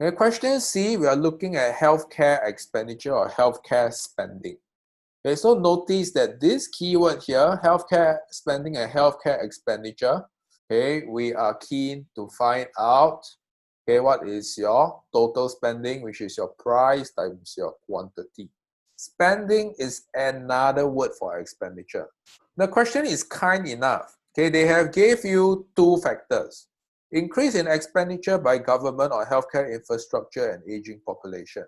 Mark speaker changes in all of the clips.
Speaker 1: Okay, question C, we are looking at healthcare expenditure or healthcare spending. Okay, so notice that this keyword here, healthcare spending and healthcare expenditure, okay, we are keen to find out, okay, what is your total spending, which is your price times your quantity. Spending is another word for expenditure. The question is kind enough. Okay, they have gave you two factors. Increase in expenditure by government on healthcare infrastructure and aging population.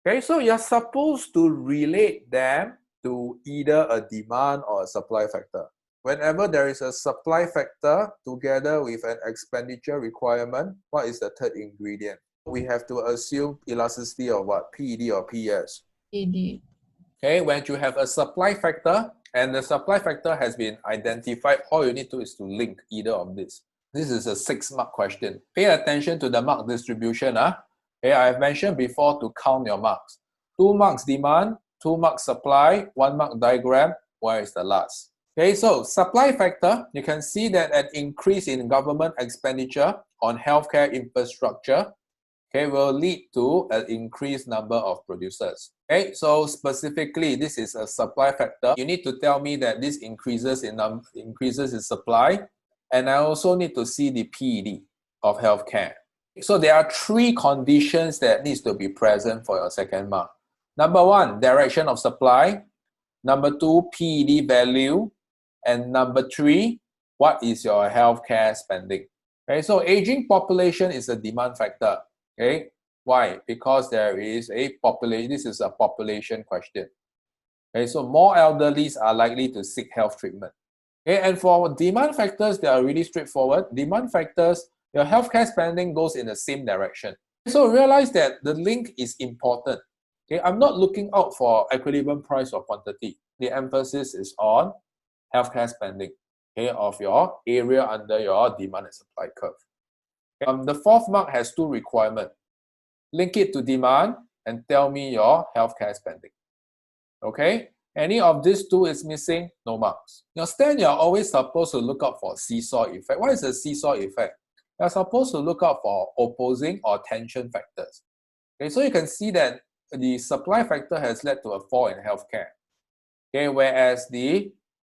Speaker 1: Okay, so you're supposed to relate them to either a demand or a supply factor. Whenever there is a supply factor together with an expenditure requirement, what is the third ingredient? We have to assume elasticity of what? PED or PS?
Speaker 2: PED.
Speaker 1: Okay, when you have a supply factor and the supply factor has been identified, all you need to do is to link either of this. This is a 6-mark question. Pay attention to the mark distribution. Okay, I have mentioned before to count your marks. 2 marks demand, 2 marks supply, 1 mark diagram. Where is the last? Okay, so supply factor, you can see that an increase in government expenditure on healthcare infrastructure, okay, will lead to an increased number of producers. Okay, so specifically, this is a supply factor. You need to tell me that this increases in supply, and I also need to see the PED of healthcare. So there are 3 conditions that needs to be present for your second mark. Number 1, direction of supply. Number 2, PED value. And number 3, what is your healthcare spending? Okay, so aging population is a demand factor. Okay, why? Because there is a population. This is a population question. Okay, so more elderlies are likely to seek health treatment. Okay, and for demand factors, they are really straightforward. Demand factors, your healthcare spending goes in the same direction. So realize that the link is important. Okay, I'm not looking out for equilibrium price or quantity. The emphasis is on healthcare spending, okay, of your area under your demand and supply curve. The 4th mark has 2 requirements. Link it to demand and tell me your healthcare spending. Okay? Any of these 2 is missing, no marks. Now, then you're always supposed to look out for seesaw effect. What is a seesaw effect? You're supposed to look out for opposing or tension factors. Okay, so you can see that the supply factor has led to a fall in healthcare. Okay, whereas the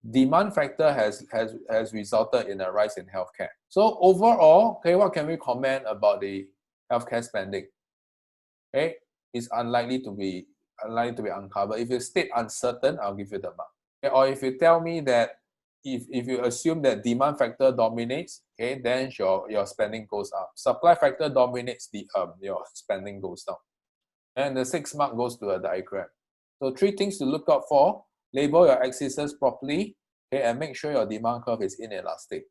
Speaker 1: demand factor has resulted in a rise in healthcare. So overall, okay, what can we comment about the healthcare spending? Okay, it's unlikely to be uncovered. If you state uncertain, I'll give you the mark. Okay, or if you tell me that if you assume that demand factor dominates, okay, then your spending goes up. Supply factor dominates, your spending goes down. And the 6th mark goes to a diagram. So 3 things to look out for: label your axes properly, okay, and make sure your demand curve is inelastic.